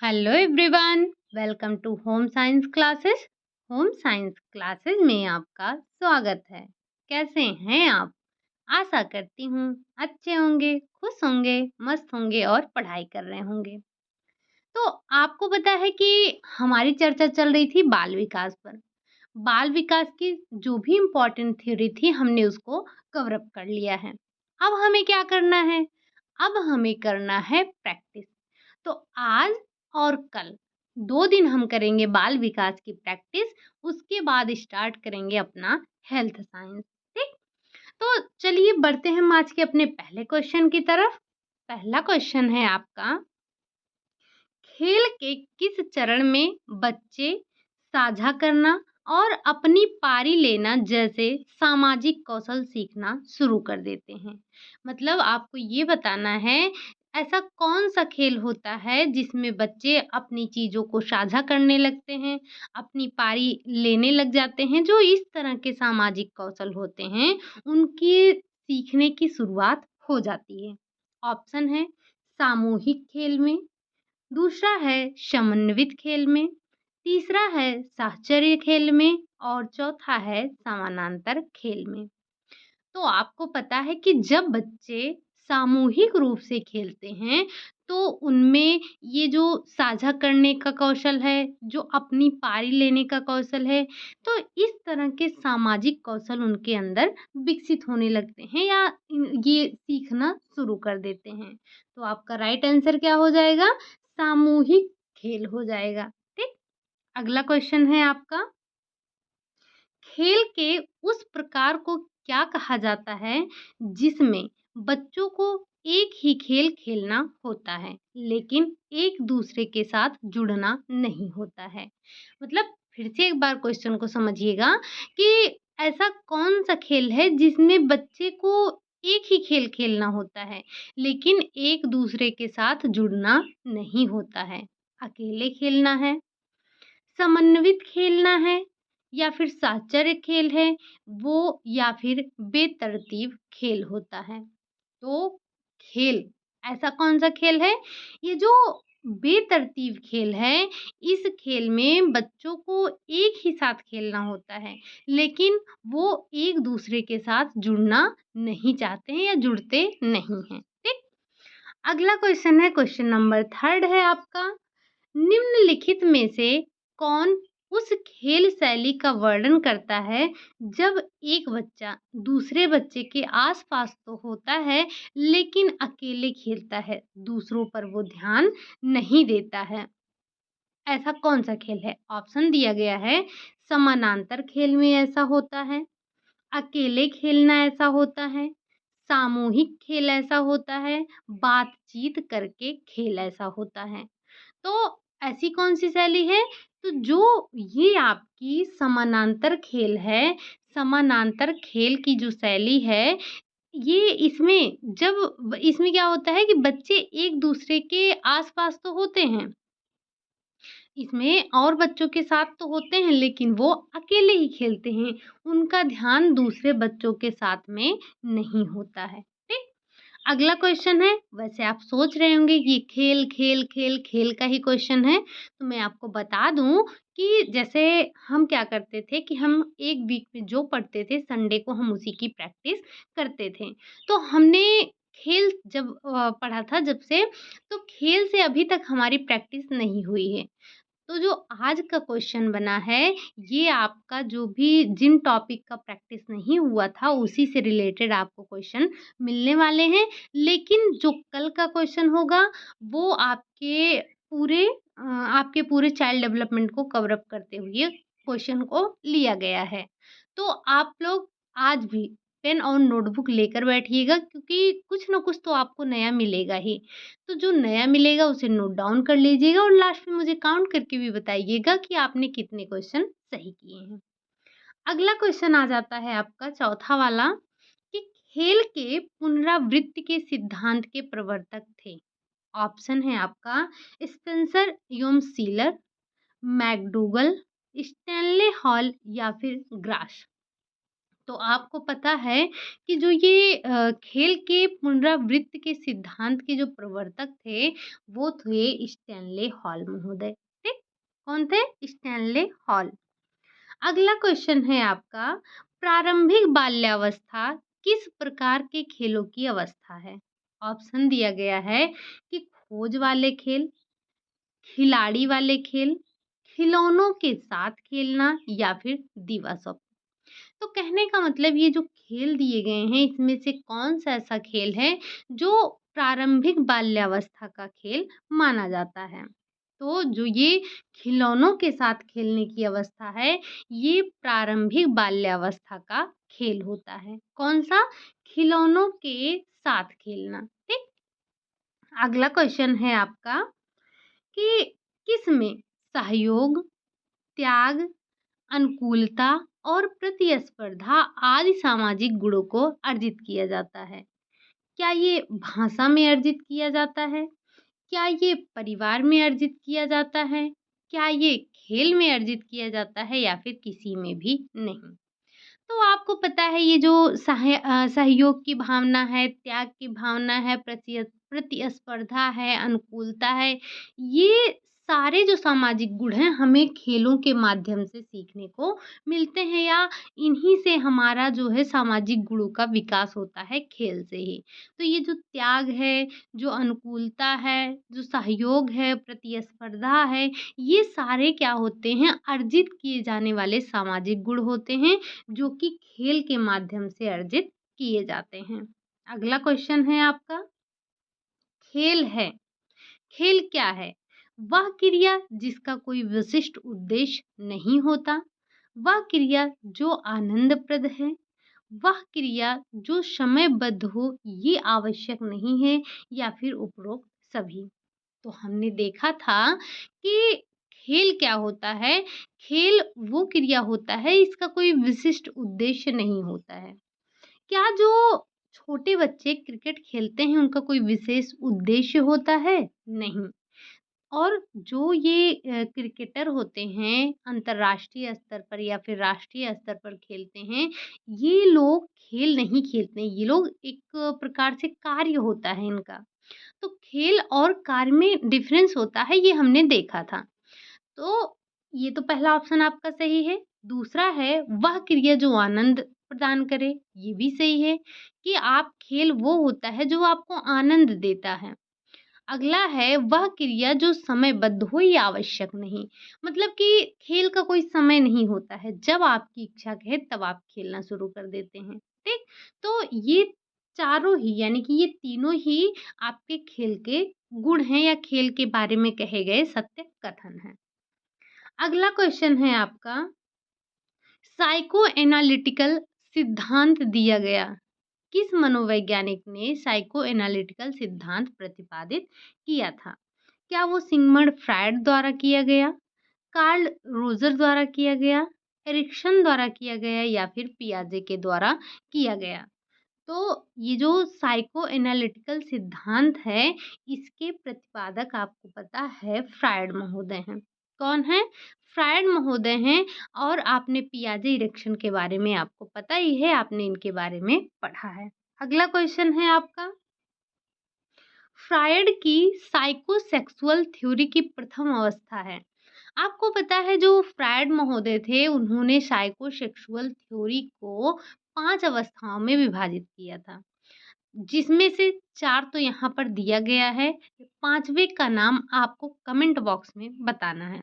Hello everyone, welcome to home science classes. Home science classes में आपका स्वागत है। कैसे हैं आप? आशा करती हूँ अच्छे होंगे, खुश होंगे, मस्त होंगे और पढ़ाई कर रहे होंगे। तो आपको पता है कि हमारी चर्चा चल रही थी बाल विकास पर। बाल विकास की जो भी इम्पोर्टेंट थ्योरी थी हमने उसको कवर अप कर लिया है। अब हमें क्या करना है? अब हमें करना है प्रैक्टिस। तो आज और कल 2 दिन हम करेंगे बाल विकास की प्रैक्टिस, उसके बाद स्टार्ट करेंगे अपना हेल्थ साइंस, ठीक? तो चलिए बढ़ते हैं हम आज के अपने पहले क्वेश्चन की तरफ। पहला क्वेश्चन है आपका, खेल के किस चरण में बच्चे साझा करना और अपनी पारी लेना जैसे सामाजिक कौशल सीखना शुरू कर देते हैं? मतलब आपको ये बताना है ऐसा कौन सा खेल होता है जिसमें बच्चे अपनी चीज़ों को साझा करने लगते हैं, अपनी पारी लेने लग जाते हैं, जो इस तरह के सामाजिक कौशल होते हैं, उनकी सीखने की शुरुआत हो जाती है। ऑप्शन है सामूहिक खेल में, दूसरा है समन्वित खेल में, तीसरा है साहचर्य खेल में और चौथा है समानांतर खेल में। तो आपको पता है कि जब बच्चे सामूहिक रूप से खेलते हैं, तो उनमें ये जो साझा करने का कौशल है, जो अपनी पारी लेने का कौशल है, तो इस तरह के सामाजिक कौशल उनके अंदर विकसित होने लगते हैं या ये सीखना शुरू कर देते हैं। तो आपका राइट आंसर क्या हो जाएगा? सामूहिक खेल हो जाएगा। ठीक। अगला क्वेश्चन है आपका, खेल के उस प्रकार को क्या कहा जाता है जिसमें बच्चों को एक ही खेल खेलना होता है लेकिन एक दूसरे के साथ जुड़ना नहीं होता है? मतलब फिर से एक बार क्वेश्चन को समझिएगा कि ऐसा कौन सा खेल है जिसमें बच्चे को एक ही खेल खेलना होता है लेकिन एक दूसरे के साथ जुड़ना नहीं होता है? अकेले खेलना है, समन्वित खेलना है या फिर साहचर्य खेल है वो, या फिर बेतरतीब खेल होता है? तो खेल ऐसा कौन सा खेल है? ये जो बेतरतीब खेल है, इस खेल में बच्चों को एक ही साथ खेलना होता है लेकिन वो एक दूसरे के साथ जुड़ना नहीं चाहते हैं या जुड़ते नहीं हैं। ठीक। अगला क्वेश्चन है, क्वेश्चन नंबर थर्ड है आपका, निम्नलिखित में से कौन उस खेल शैली का वर्णन करता है जब एक बच्चा दूसरे बच्चे के आसपास तो होता है लेकिन अकेले खेलता है, दूसरों पर वो ध्यान नहीं देता है? ऐसा कौन सा खेल है? ऑप्शन दिया गया है, समानांतर खेल में ऐसा होता है, अकेले खेलना ऐसा होता है, सामूहिक खेल ऐसा होता है, बातचीत करके खेल ऐसा होता है। तो ऐसी कौन-सी शैली है? तो जो ये आपकी समानांतर खेल है, समानांतर खेल की जो शैली है, ये इसमें जब इसमें क्या होता है कि बच्चे एक-दूसरे के आस-पास तो होते हैं, इसमें और बच्चों के साथ तो होते हैं लेकिन वो अकेले ही खेलते हैं, उनका ध्यान दूसरे बच्चों के साथ में नहीं होता है। ठीक? अगला क्वेश्चन है, वैसे आप सोच रहे होंगे कि खेल, खेल, खेल, खेल का ही क्वेश्चन है, तो मैं आपको बता दूँ कि जैसे हम क्या करते थे कि हम 1 वीक में जो पढ़ते थे, संडे को हम उसी की प्रैक्टिस करते थे। तो हमने खेल जब पढ़ा था जब से, तो खेल से अभी तक हमारी प्रैक्टिस नहीं हुई है। तो जो आज का क्वेश्चन बना है, ये आपका जो भी जिन टॉपिक का प्रैक्टिस नहीं हुआ था, उसी से रिलेटेड आपको क्वेश्चन मिलने वाले हैं। लेकिन जो कल का क्वेश्चन होगा, वो आपके पूरे चाइल्ड डेवलपमेंट को कवर अप करते हुए क्वेश्चन को लिया गया है। तो आप लोग आज भी पेन और नोटबुक लेकर बैठिएगा क्योंकि कुछ न कुछ तो आपको नया मिलेगा ही। तो जो नया मिलेगा उसे नोट डाउन कर लीजिएगा और लास्ट में मुझे काउंट करके भी बताइएगा कि आपने कितने क्वेश्चन सही किए हैं। अगला क्वेश्चन आ जाता है आपका चौथा वाला, कि खेल के पुनरावृत्ति के सिद्धांत के प्रवर्तक थे। ऑप्शन है आपका स्पेंसर एवं सीलर, मैकडूगल, स्टैनले हॉल या फिर ग्राश। तो आपको पता है कि जो ये खेल के पुनरावृत्ति के सिद्धांत के जो प्रवर्तक थे, वो थे स्टैनले हॉल महोदय। ठीक? कौन थे? Stanley hall. अगला क्वेश्चन है आपका, प्रारंभिक बाल्यावस्था किस प्रकार के खेलों की अवस्था है? ऑप्शन दिया गया है कि खोज वाले खेल, खिलाड़ी वाले खेल, खिलौनों के साथ खेलना या फिर दीवा स्वप्न। तो कहने का मतलब ये जो खेल दिए गए हैं इसमें से कौन सा ऐसा खेल है जो प्रारंभिक बाल्यावस्था का खेल माना जाता है। तो जो ये खिलौनों के साथ खेलने की अवस्था है, ये प्रारंभिक बाल्यावस्था का खेल होता है। कौन सा? खिलौनों के साथ खेलना। ठीक। अगला क्वेश्चन है आपका कि किसमें सहयोग, त्याग, अनुकूलता और प्रतिस्पर्धा आदि सामाजिक गुणों को अर्जित किया जाता है? क्या ये भाषा में अर्जित किया जाता है? क्या ये परिवार में अर्जित किया जाता है? क्या ये खेल में अर्जित किया जाता है या फिर किसी में भी नहीं? तो आपको पता है ये जो सहयोग की भावना है, त्याग की भावना है, प्रतिस्पर्धा है, अनुकूलता है, ये सारे जो सामाजिक गुण हैं हमें खेलों के माध्यम से सीखने को मिलते हैं या इन्हीं से हमारा जो है सामाजिक गुणों का विकास होता है खेल से ही। तो ये जो त्याग है, जो अनुकूलता है, जो सहयोग है, प्रतिस्पर्धा है, ये सारे क्या होते हैं? अर्जित किए जाने वाले सामाजिक गुण होते हैं जो कि खेल के माध्यम से अर्जित किए जाते हैं। अगला क्वेश्चन है आपका, खेल है। खेल क्या है? वह क्रिया जिसका कोई विशिष्ट उद्देश्य नहीं होता, वह क्रिया जो आनंदप्रद है, वह क्रिया जो समयबद्ध हो ये आवश्यक नहीं है या फिर उपरोक्त सभी। तो हमने देखा था कि खेल क्या होता है? खेल वो क्रिया होता है इसका कोई विशिष्ट उद्देश्य नहीं होता है। क्या जो छोटे बच्चे क्रिकेट खेलते हैं उनका कोई विशेष उद्देश्य होता है? नहीं। और जो ये क्रिकेटर होते हैं अंतर्राष्ट्रीय स्तर पर या फिर राष्ट्रीय स्तर पर खेलते हैं, ये लोग खेल नहीं खेलते हैं, ये लोग एक प्रकार से कार्य होता है इनका। तो खेल और कार्य में डिफरेंस होता है ये हमने देखा था। तो ये तो पहला ऑप्शन आपका सही है। दूसरा है वह क्रिया जो आनंद प्रदान करे, ये भी सही है कि आप खेल वो होता है जो आपको आनंद देता है। अगला है वह क्रिया जो समयबद्ध हो ये आवश्यक नहीं, मतलब कि खेल का कोई समय नहीं होता है, जब आपकी इच्छा कहे तब आप खेलना शुरू कर देते हैं। ठीक। तो ये चारों ही यानी कि ये तीनों ही आपके खेल के गुण हैं या खेल के बारे में कहे गए सत्य कथन हैं। अगला क्वेश्चन है आपका, साइको एनालिटिकल सिद्धांत दिया गया। किस मनोवैज्ञानिक ने साइको एनालिटिकल सिद्धांत प्रतिपादित किया था? क्या वो सिगमंड फ्रायड द्वारा किया गया, कार्ल रोजर द्वारा किया गया, एरिक्सन द्वारा किया गया या फिर पियाजे के द्वारा किया गया? तो ये जो साइको एनालिटिकल सिद्धांत है इसके प्रतिपादक आपको पता है फ्रायड महोदय हैं। कौन है? फ्रायड महोदय हैं। और आपने पियाजे इरेक्शन के बारे में आपको पता ही है, आपने इनके बारे में पढ़ा है। अगला क्वेश्चन है आपका, फ्रायड की साइकोसेक्सुअल थ्योरी की प्रथम अवस्था है। आपको पता है जो फ्रायड महोदय थे उन्होंने साइकोसेक्सुअल थ्योरी को 5 अवस्थाओं में विभाजित किया था, जिसमें से 4 तो यहाँ पर दिया गया है, 5वें का नाम आपको कमेंट बॉक्स में बताना है।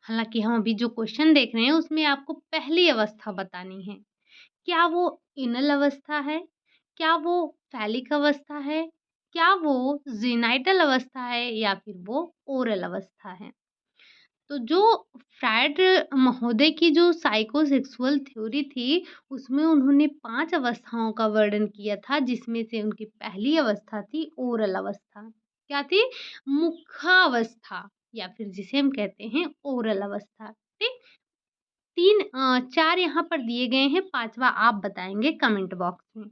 हालाँकि हम अभी जो क्वेश्चन देख रहे हैं उसमें आपको पहली अवस्था बतानी है। क्या वो इनल अवस्था है? क्या वो फैलिक अवस्था है? क्या वो ज़ेनाइटल अवस्था है या फिर वो ओरल अवस्था है? तो जो फ्रायड महोदय की जो साइकोसेक्सुअल थ्योरी थी, उसमें उन्होंने 5 अवस्थाओं का वर्णन किया था, जिसमें से उनकी पहली अवस्था थी ओरल अवस्था। क्या थी? मुखावस्था या फिर जिसे हम कहते हैं ओरल अवस्था। ठीक? 4 यहाँ पर दिए गए हैं, 5वां आप बताएँगे कमेंट बॉक्स में।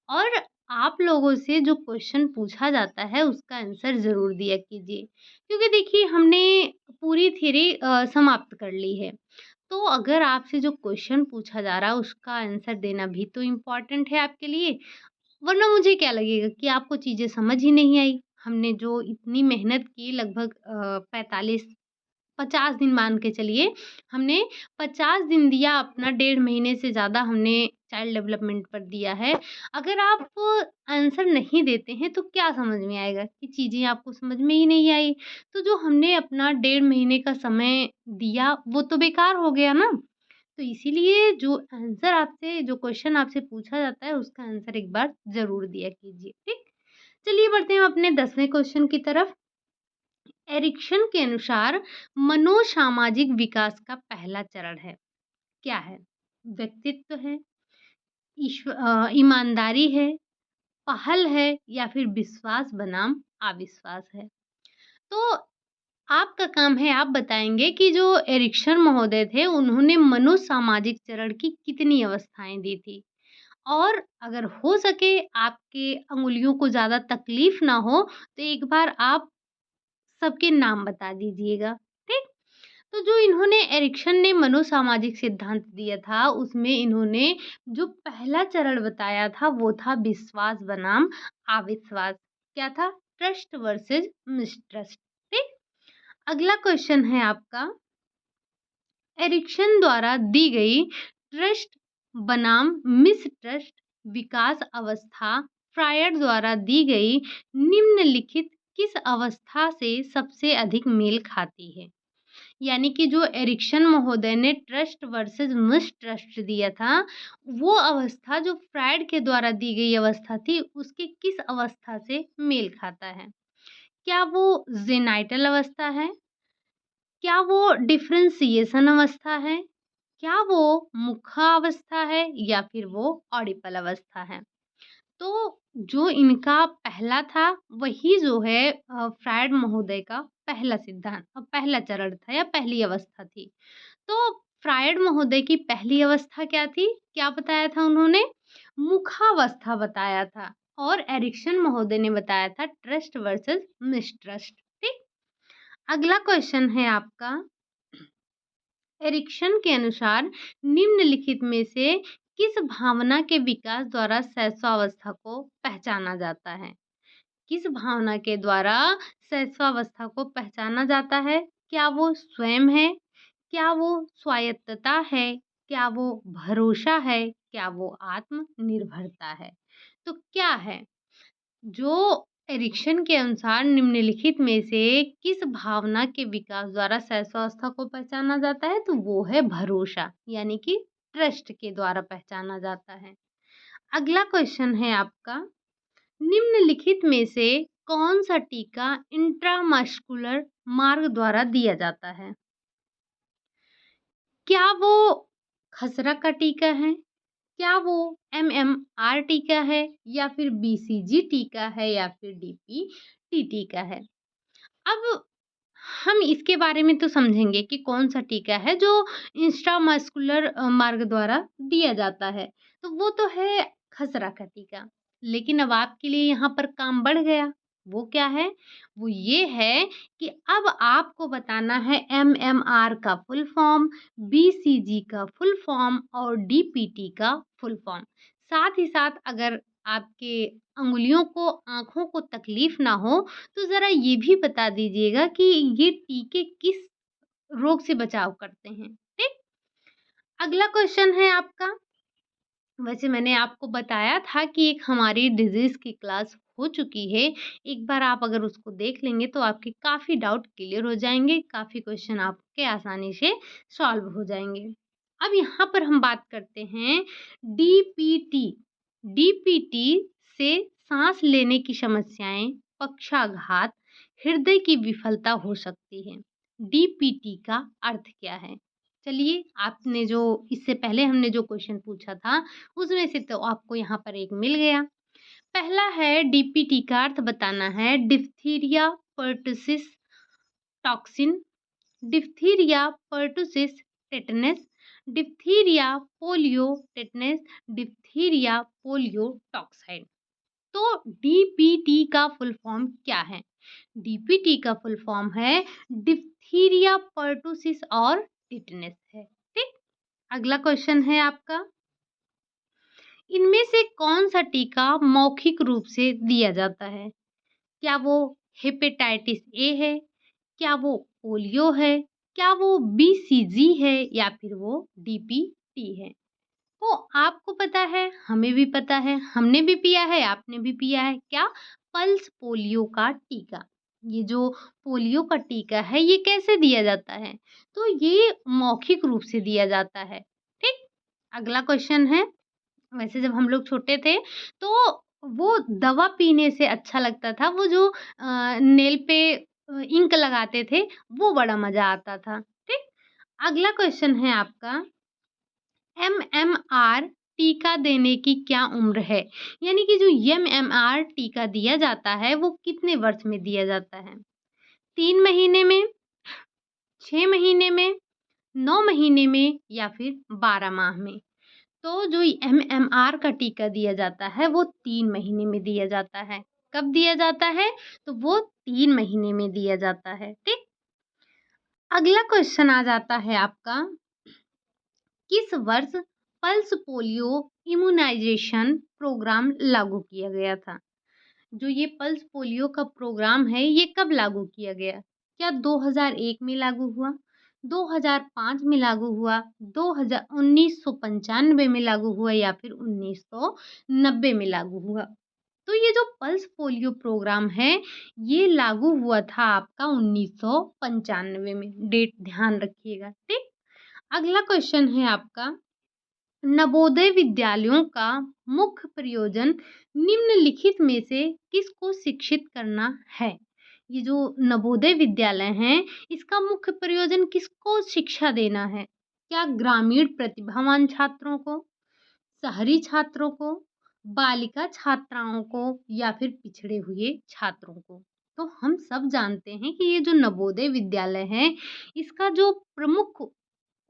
और आप लोगों से जो क्वेश्चन पूछा जाता है उसका आंसर ज़रूर दिया कीजिए, क्योंकि देखिए हमने पूरी थ्योरी समाप्त कर ली है। तो अगर आपसे जो क्वेश्चन पूछा जा रहा है उसका आंसर देना भी तो इम्पोर्टेंट है आपके लिए, वरना मुझे क्या लगेगा कि आपको चीज़ें समझ ही नहीं आई। हमने जो इतनी मेहनत की लगभग 45 50 दिन मान के चलिए, हमने 50 दिन दिया अपना, 1.5 महीने से ज़्यादा हमने चाइल्ड डेवलपमेंट पर दिया है। अगर आप आंसर नहीं देते हैं तो क्या समझ में आएगा कि चीज़ें आपको समझ में ही नहीं आई। तो जो हमने अपना 1.5 महीने का समय दिया वो तो बेकार हो गया ना। तो इसीलिए जो क्वेश्चन आपसे पूछा जाता है उसका आंसर एक बार ज़रूर दिया कीजिए, ठीक? चलिए बढ़ते हैं अपने 10वें क्वेश्चन की तरफ। एरिक्सन के अनुसार मनोसामाजिक विकास का पहला चरण है, क्या है? व्यक्तित्व है, ईमानदारी है, पहल है या फिर विश्वास बनाम अविश्वास है। तो आपका काम है, आप बताएँगे कि जो एरिक्सन महोदय थे उन्होंने मनोसामाजिक चरण की कितनी अवस्थाएँ दी थी? और अगर हो सके आपके अंगुलियों को ज़्यादा तकलीफ ना हो तो एक बार आप सबके नाम बता दीजिएगा, ठीक? तो जो इन्होंने एरिक्सन ने मनोसामाजिक सिद्धांत दिया था, उसमें इन्होंने जो पहला चरण बताया था, वो था विश्वास बनाम अविश्वास। क्या था? ट्रस्ट वर्सेस मिसट्रस्ट, ठीक? अगला क्वेश्चन है आपका, एरिक्सन द्वारा दी गई ट्रस्ट बनाम मिसट्रस्ट विकास अवस्था फ्रायड द्वारा दी गई निम्नलिखित किस अवस्था से सबसे अधिक मेल खाती है? यानी कि जो एरिक्सन महोदय ने ट्रस्ट वर्सेस मिसट्रस्ट दिया था, वो अवस्था जो फ्रायड के द्वारा दी गई अवस्था थी, उसके किस अवस्था से मेल खाता है? क्या वो ज़ेनाइटल अवस्था है? क्या वो डिफरेंशिएशन अवस्था है? क्या वो मुखावस्था है या फिर वो ऑडिपल अवस्था है? तो जो इनका पहला था वही जो है फ्रायड महोदय का पहला सिद्धांत पहला चरण था या पहली अवस्था थी। तो फ्रायड महोदय की पहली अवस्था क्या थी? क्या बताया था उन्होंने? मुखावस्था बताया था और एरिक्सन महोदय ने बताया था ट्रस्ट वर्सेस मिसट्रस्ट, ठीक? अगला क्वेश्चन है आपका, एरिक्सन के अनुसार निम्नलिखित में से किस भावना के विकास द्वारा शैशवावस्था को पहचाना जाता है? किस भावना के द्वारा शैशवावस्था को पहचाना जाता है? क्या वो स्वयं है? क्या वो स्वायत्तता है? क्या वो भरोसा है? क्या वो आत्मनिर्भरता है? तो क्या है? जो एरिक्सन के अनुसार निम्नलिखित में से किस भावना के विकास द्वारा शैशवावस्था को पहचाना जाता है? तो वो है भरोसा, यानी कि ट्रस्ट के द्वारा पहचाना जाता है। अगला क्वेश्चन है आपका, निम्नलिखित में से कौन सा टीका इंट्रामस्कुलर मार्ग द्वारा दिया जाता है? क्या वो खसरा का टीका है? क्या वो एमएमआर टीका है या फिर बीसीजी टीका है या फिर डीपीटी टीका है? अब हम इसके बारे में तो समझेंगे कि कौन-सा टीका है जो इंट्रामस्कुलर मार्ग द्वारा दिया जाता है। तो वो तो है खसरा का टीका। लेकिन अब आपके लिए यहाँ पर काम बढ़ गया। वो क्या है? वो ये है कि अब आपको बताना है एमएमआर का फुल फॉर्म, बीसीजी का फुल फॉर्म और डीपीटी का फुल फॉर्म। साथ ही साथ अगर आपके अंगुलियों को, आँखों को तकलीफ ना हो तो ज़रा ये भी बता दीजिएगा कि ये टीके किस रोग से बचाव करते हैं, ठीक? अगला क्वेश्चन है आपका, वैसे मैंने आपको बताया था कि एक हमारी डिज़ीज़ की क्लास हो चुकी है। एक बार आप अगर उसको देख लेंगे तो आपके काफ़ी डाउट क्लियर हो जाएँगे, काफ़ी क्वेश्चन आपके आसानी से सॉल्व हो जाएँगे। अब यहाँ पर हम बात करते हैं डीपीटी। डीपीटी से साँस लेने की समस्याएँ, पक्षाघात, हृदय की विफलता हो सकती है। डीपीटी का अर्थ क्या है? चलिए, आपने जो इससे पहले हमने जो क्वेश्चन पूछा था, उसमें से तो आपको यहाँ पर एक मिल गया। पहला है डीपीटी का अर्थ बताना है diphtheria pertussis toxin, diphtheria pertussis tetanus, diphtheria polio tetanus, diphtheria polio toxoid. तो डीपीटी का फुल फॉर्म क्या है? डीपीटी का फुल फॉर्म है डिप्थीरिया पर्टुसिस और टिटनेस है, ठीक? अगला क्वेश्चन है आपका, इनमें से कौन सा टीका मौखिक रूप से दिया जाता है? क्या वो हेपेटाइटिस ए है? क्या वो पोलियो है? क्या वो बीसीजी है या फिर वो डीपीटी है? तो आपको पता है, हमें भी पता है, हमने भी पिया है, आपने भी पिया है। क्या? पल्स पोलियो का टीका। ये जो पोलियो का टीका है, ये कैसे दिया जाता है? तो ये मौखिक रूप से दिया जाता है। ठीक? अगला क्वेश्चन है, वैसे जब हम लोग छोटे थे, तो वो दवा पीने से अच्छा लगता था, वो जो नेल पे इंक लगाते थे, वो बड़ा मज़ा आता था। ठीक? अगला क्वेश्चन है आपका, एमएमआर टीका देने की क्या उम्र है? यानी कि जो एमएमआर टीका दिया जाता है, वो कितने वर्ष में दिया जाता है? 3 महीने में, 6 महीने में, 9 महीने में या फिर 12 माह में? तो जो एमएमआर का टीका दिया जाता है, वो 3 महीने में दिया जाता है। कब दिया जाता है? तो वो 3 महीने में दिया जाता है। ठीक? अगला क्वेश्चन आ जाता है आपका, किस वर्ष पल्स पोलियो इम्यूनाइजेशन प्रोग्राम लागू किया गया था? जो ये पल्स पोलियो का प्रोग्राम है, ये कब लागू किया गया? क्या 2001 में लागू हुआ? 2005 में लागू हुआ? 1995 में लागू हुआ या फिर 1990 में लागू हुआ? तो ये जो पल्स पोलियो प्रोग्राम है, ये लागू हुआ था आपका 1995 में। डेट ध्यान रखिएगा। ठीक? अगला क्वेश्चन है आपका, नवोदय विद्यालयों का मुख्य प्रयोजन निम्नलिखित में से किसको शिक्षित करना है? ये जो नवोदय विद्यालय हैं, इसका मुख्य प्रयोजन किसको शिक्षा देना है? क्या ग्रामीण प्रतिभावान छात्रों को, शहरी छात्रों को, बालिका छात्राओं को या फिर पिछड़े हुए छात्रों को? तो हम सब जानते हैं कि ये जो नवोदय विद्यालय है, इसका जो प्रमुख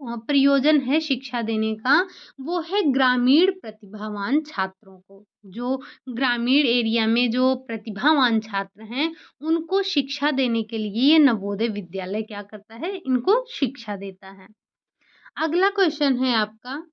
प्रयोजन है शिक्षा देने का, वो है ग्रामीण प्रतिभावान छात्रों को। जो ग्रामीण एरिया में जो प्रतिभावान छात्र हैं, उनको शिक्षा देने के लिए ये नवोदय विद्यालय क्या करता है? इनको शिक्षा देता है। अगला क्वेश्चन है आपका,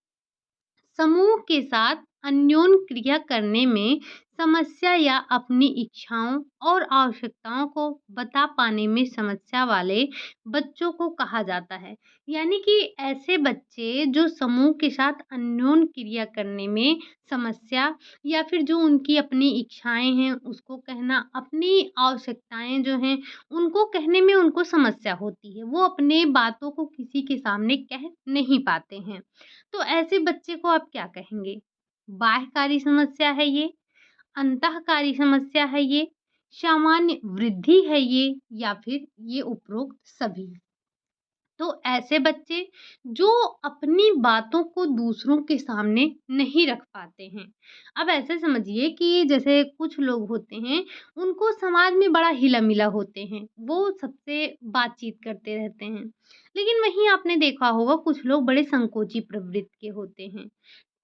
समूह के साथ अन्योन्य क्रिया करने में समस्या या अपनी इच्छाओं और आवश्यकताओं को बता पाने में समस्या वाले बच्चों को कहा जाता है। यानी कि ऐसे बच्चे जो समूह के साथ अन्योन्य क्रिया करने में समस्या या फिर जो उनकी अपनी इच्छाएं हैं उसको कहना, अपनी आवश्यकताएं जो हैं उनको कहने में उनको समस्या होती है, वो अपने बातों को किसी के सामने कह नहीं पाते हैं। तो ऐसे बच्चे को आप क्या कहेंगे? बाह्यकारी समस्या है ये, अंतःकारी समस्या है ये, सामान्य वृद्धि है ये या फिर ये उपरोक्त सभी? तो ऐसे बच्चे जो अपनी बातों को दूसरों के सामने नहीं रख पाते हैं। अब ऐसे समझिए कि जैसे कुछ लोग होते हैं, उनको समाज में बड़ा हिला-मिला होते हैं, वो सबसे बातचीत करते रहते हैं। लेकिन वहीं आपने देखा होगा कुछ लोग बड़े संकोची प्रवृत्ति के होते हैं।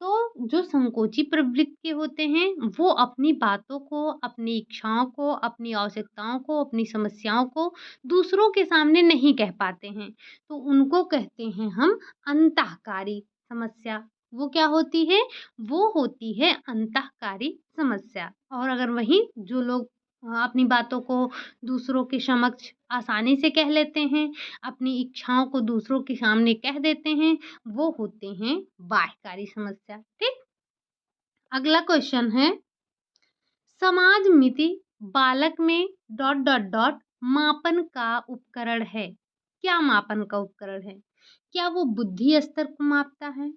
तो जो संकोची प्रवृत्ति के होते हैं, वो अपनी बातों को, अपनी इच्छाओं को, अपनी आवश्यकताओं को, अपनी समस्याओं को दूसरों के सामने नहीं कह पाते हैं। तो उनको कहते हैं हम अंतःकारी समस्या। वो क्या होती है? वो होती है अंतःकारी समस्या। और अगर वहीं जो लोग अपनी बातों को दूसरों के समक्ष आसानी से कह लेते हैं, अपनी इच्छाओं को दूसरों के सामने कह देते हैं, वो होते हैं बाह्यकारी समस्या। ठीक? अगला क्वेश्चन है, समाज मिति बालक में मापन का उपकरण है। क्या मापन का उपकरण है? क्या वो बुद्धि स्तर को मापता है?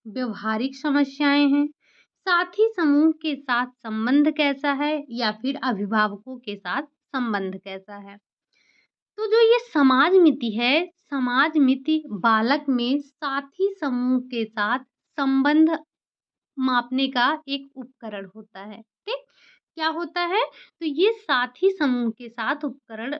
व्यवहारिक समस्याएं हैं? साथी समूह के साथ संबंध कैसा है या फिर अभिभावकों के साथ संबंध कैसा है? तो जो ये समाज मिति है, समाज मिति बालक में साथी समूह के साथ संबंध मापने का एक उपकरण होता है। ठीक? क्या होता है? तो ये साथी समूह के साथ उपकरण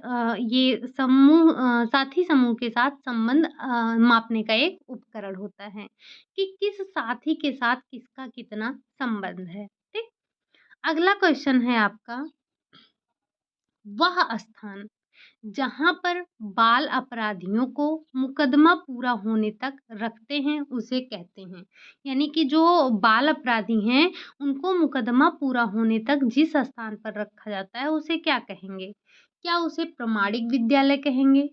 ये समूह साथी समूह के साथ संबंध मापने का एक उपकरण होता है कि किस साथी के साथ किसका कितना संबंध है। ठीक? अगला क्वेश्चन है आपका, वह स्थान। जहाँ पर बाल अपराधियों को मुकदमा पूरा होने तक रखते हैं, उसे कहते हैं। यानी कि जो बाल अपराधी हैं, उनको मुकदमा पूरा होने तक जिस स्थान पर रखा जाता है, उसे क्या कहेंगे? क्या उसे प्रमाणिक विद्यालय कहेंगे?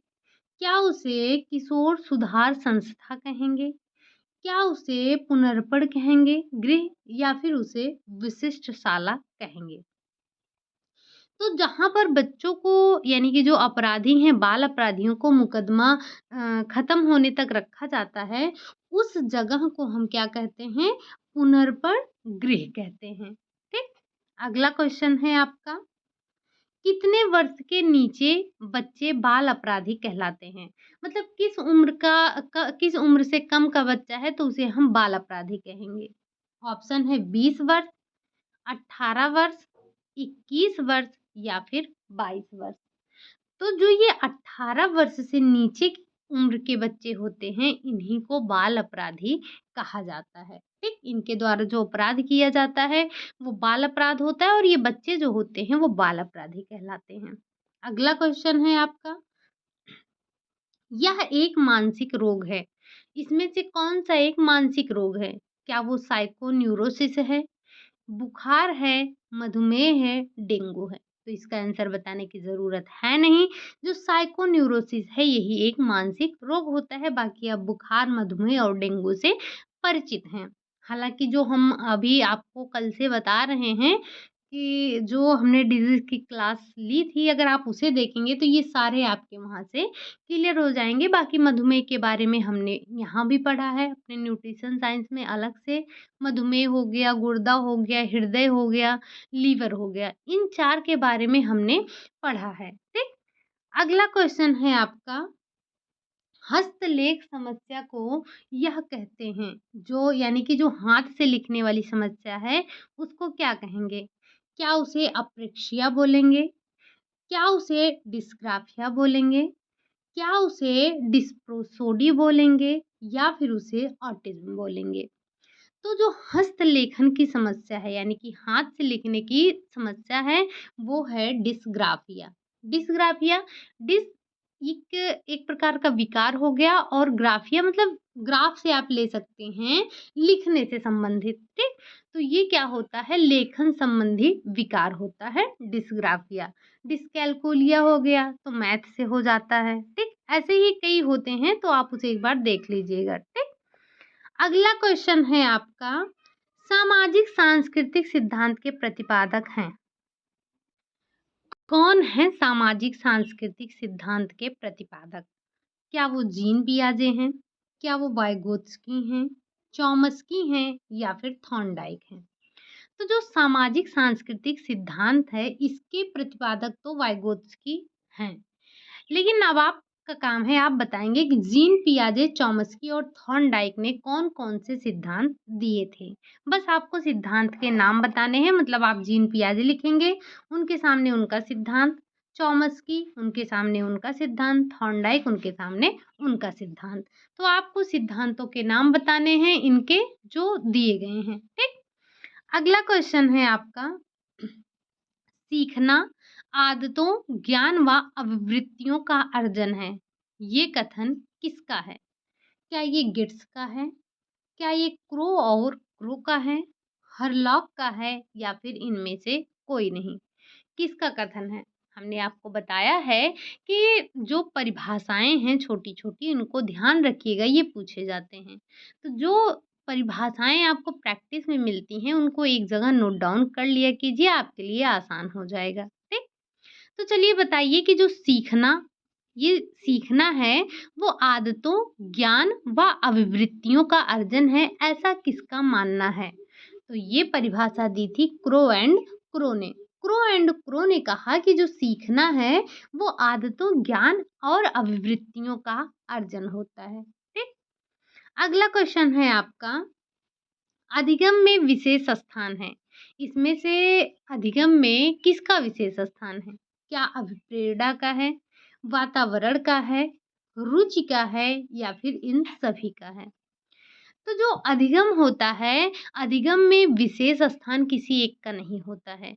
क्या उसे किशोर सुधार संस्था कहेंगे? क्या उसे पुनर्पण कहेंगे गृह, या फिर उसे विशिष्ट शाला कहेंगे? तो जहाँ पर बच्चों को, यानी कि जो अपराधी हैं, बाल अपराधियों को मुकदमा खत्म होने तक रखा जाता है, उस जगह को हम क्या कहते हैं? पुनर्पण गृह कहते हैं। ठीक। अगला क्वेश्चन है आपका, कितने वर्ष के नीचे बच्चे बाल अपराधी कहलाते हैं? मतलब किस उम्र से कम का बच्चा है तो उसे हम बाल अपराधी कहेंगे? ऑप्शन है 20 वर्ष, 18 वर्ष, 21 वर्ष या फिर 22 वर्ष। तो जो ये 18 वर्ष से नीचे की उम्र के बच्चे होते हैं, इन्हीं को बाल अपराधी कहा जाता है। ठीक, इनके द्वारा जो अपराध किया जाता है वो बाल अपराध होता है, और ये बच्चे जो होते हैं वो बाल अपराधी कहलाते हैं। अगला क्वेश्चन है आपका, यह एक मानसिक रोग है, इसमें से कौन सा एक मानसिक रोग है? क्या वो साइकोन्यूरोसिस है, बुखार है, मधुमेह है, डेंगू है? तो इसका आंसर बताने की ज़रूरत है नहीं। जो साइकोन्यूरोसिस है, यही एक मानसिक रोग होता है। बाकी आप बुखार, मधुमेह और डेंगू से परिचित हैं। हालाँकि जो हम अभी आपको कल से बता रहे हैं कि जो हमने डिज़ीज़ की क्लास ली थी, अगर आप उसे देखेंगे तो ये सारे आपके वहाँ से क्लियर हो जाएँगे। बाकी मधुमेह के बारे में हमने यहाँ भी पढ़ा है अपने न्यूट्रिशन साइंस में अलग से। मधुमेह हो गया, गुर्दा हो गया, हृदय हो गया, लीवर हो गया, इन 4 के बारे में हमने पढ़ा है। ठीक? अगला क्वेश्चन है आपका, हस्तलेख समस्या को यह कहते हैं, जो यानी कि जो हाथ से लिखने वाली समस्या है, उसको क्या कहेंगे? क्या उसे अप्रेक्सिया बोलेंगे? क्या उसे डिस्ग्राफिया बोलेंगे? क्या उसे डिस्प्रोसोडी बोलेंगे? या फिर उसे ऑटिज़्म बोलेंगे? तो जो हस्तलेखन की समस्या है, यानी कि हाथ से लिखने की समस्या है, वो है डिस्ग्राफिया। डिस्ग्राफिया, डिस एक एक प्रकार का विकार हो गया, और ग्राफिया मतलब ग्राफ से आप ले सकते हैं, लिखने से संबंधित। ठीक। तो ये क्या होता है? लेखन संबंधी विकार होता है डिस्ग्राफिया। डिस्कैल्कुलिया हो गया तो मैथ से हो जाता है। ठीक, ऐसे ही कई होते हैं, तो आप उसे एक बार देख लीजिएगा। ठीक। अगला क्वेश्चन है आपका, सामाजिक सांस्कृतिक सिद्धांत के प्रतिपादक हैं? कौन है सामाजिक सांस्कृतिक सिद्धांत के प्रतिपादक? क्या वो जीन पियाजे हैं? क्या वो वाइगोत्स्की हैं? चॉम्स्की हैं? या फिर थॉर्नडाइक हैं? तो जो सामाजिक सांस्कृतिक सिद्धांत है, इसके प्रतिपादक तो वाइगोत्स्की हैं। लेकिन अब आपका काम है, आप बताएँगे कि जीन पियाजे, चॉम्स्की और थॉर्नडाइक ने कौन-कौन से सिद्धांत दिए थे। बस आपको सिद्धांत के नाम बताने हैं, मतलब आप जीन पियाजे लिखेंगे, उनके सामने उनका सिद्धांत, चॉम्स्की उनके सामने उनका सिद्धांत, थॉर्नडाइक उनके सामने उनका सिद्धांत। तो आपको सिद्धांतों के नाम बताने हैं इनके जो दिए गए हैं, ठीक? अगला क्वेश्चन है आपका, सीखना आदतों, ज्ञान व अभिवृत्तियों का अर्जन है। ये कथन किसका है? क्या ये गिट्स का है? क्या ये क्रो और क्रो का है? हरलॉक का है? या फिर इनमें से कोई नहीं? किसका कथन है? हमने आपको बताया है कि जो परिभाषाएँ हैं छोटी-छोटी, इनको ध्यान रखिएगा, ये पूछे जाते हैं। तो जो परिभाषाएँ आपको प्रैक्टिस में मिलती हैं, उनको एक जगह नोट डाउन कर लिया कीजिए, आपके लिए आसान हो जाएगा। ठीक? तो चलिए बताइए कि जो ये सीखना है, वो आदतों, ज्ञान व अभिवृत्तियों का अर्जन है, ऐसा किसका मानना है? तो ये परिभाषा दी थी क्रो एंड क्रो ने। क्रो एंड क्रो ने कहा कि जो सीखना है, वो आदतों, ज्ञान और अभिवृत्तियों का अर्जन होता है। ठीक। अगला क्वेश्चन है आपका, अधिगम में विशेष स्थान है। इसमें से अधिगम में किसका विशेष स्थान है? क्या अभिप्रेरणा का है, वातावरण का है, रुचि का है, या फिर इन सभी का है? तो जो अधिगम होता है, अधिगम में विशेष स्थान किसी एक का नहीं होता है।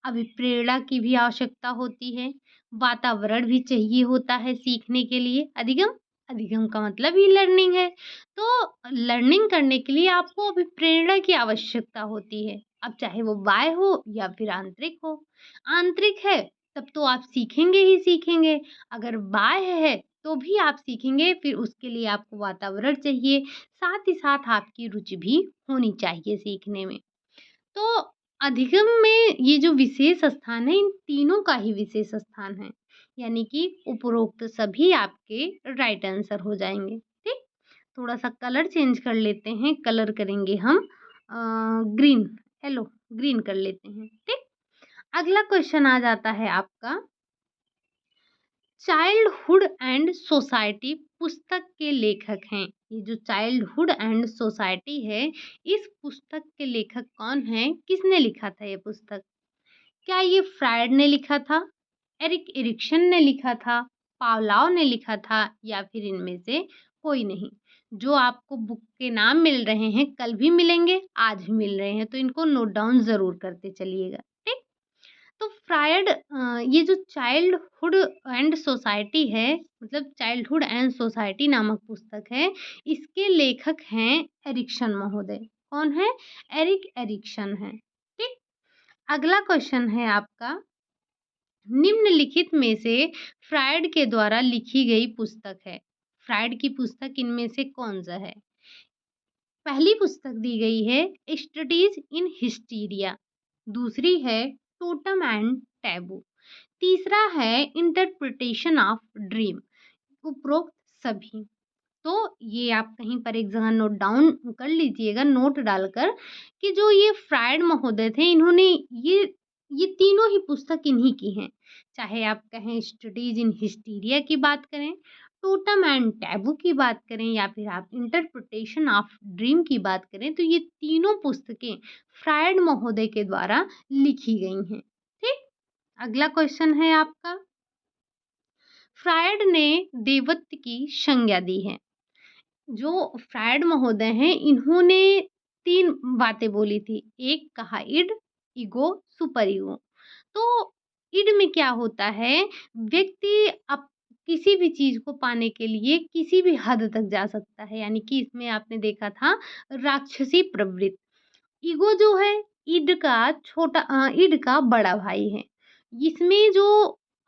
अभिप्रेरणा की भी आवश्यकता होती है, वातावरण भी चाहिए होता है सीखने के लिए। अधिगम, अधिगम का मतलब ही लर्निंग है। तो लर्निंग करने के लिए आपको अभिप्रेरणा की आवश्यकता होती है। अब चाहे वो बाह्य हो या फिर आंतरिक हो। आंतरिक है तब तो आप सीखेंगे ही सीखेंगे, अगर बाह्य है तो भी आप सीखेंगे, फिर उसके लिए आपको वातावरण चाहिए, साथ ही साथ आपकी रुचि भी होनी चाहिए सीखने में। तो अधिगम में ये जो विशेष स्थान है, इन तीनों का ही विशेष स्थान है। यानी कि उपरोक्त सभी आपके राइट आंसर हो जाएँगे, ठीक? थोड़ा-सा कलर चेंज कर लेते हैं, कलर करेंगे हम ग्रीन, येलो, ग्रीन कर लेते हैं, ठीक? अगला क्वेश्चन आ जाता है आपका, चाइल्डहुड एंड सोसाइटी पुस्तक के लेखक हैं। ये जो चाइल्डहुड एंड सोसाइटी है, इस पुस्तक के लेखक कौन हैं? किसने लिखा था ये पुस्तक? क्या ये फ्रायड ने लिखा था, एरिक एरिक्सन ने लिखा था, पावलाव ने लिखा था या फिर इनमें से कोई नहीं? जो आपको बुक के नाम मिल रहे हैं, कल भी मिलेंगे, आज भी मिल रहे हैं, तो इनको नोट डाउन ज़रूर करते चलिएगा, ठीक? तो फ्रायड ये जो चाइल्डहुड एंड सोसाइटी है, मतलब चाइल्डहुड एंड सोसाइटी नामक पुस्तक है, इसके लेखक हैं एरिक्सन महोदय। कौन है? एरिक एरिक्सन हैं, ठीक? अगला क्वेश्चन है आपका, निम्नलिखित में से फ्रायड के द्वारा लिखी गई पुस्तक है। फ्रायड की पुस्तक इनमें से कौन-सा है? पहली पुस्तक दी गई है स्टडीज इन हिस्टीरिया, दूसरी है टोटम एंड टैबू, तीसरा है इंटरप्रिटेशन ऑफ ड्रीम। उपरोक्त सभी। तो ये आप कहीं पर एक जगह नोट डाउन कर लीजिएगा, नोट डालकर, कि जो ये फ्रायड महोदय थे, इन्होंने ये ये तीनों ही पुस्तक इन्हीं की हैं। चाहे आप कहें स्टडीज इन हिस्टीरिया की बात करें, टोटम एंड टैबू की बात करें या फिर आप इंटरप्रिटेशन ऑफ ड्रीम की बात करें, तो ये तीनों पुस्तकें फ्रायड महोदय के द्वारा लिखी गई हैं। ठीक। अगला क्वेश्चन है आपका, फ्रायड ने देवत्व की संज्ञा दी है। जो फ्रायड महोदय हैं, इन्होंने 3 बातें बोली थी। एक कहा इड, ईगो, सुपर ईगो। तो इड में क्या होता है, व्यक्ति किसी भी चीज़ को पाने के लिए किसी भी हद तक जा सकता है, यानी कि इसमें आपने देखा था राक्षसी प्रवृत्ति। ईगो जो है, ईड का बड़ा भाई है। इसमें जो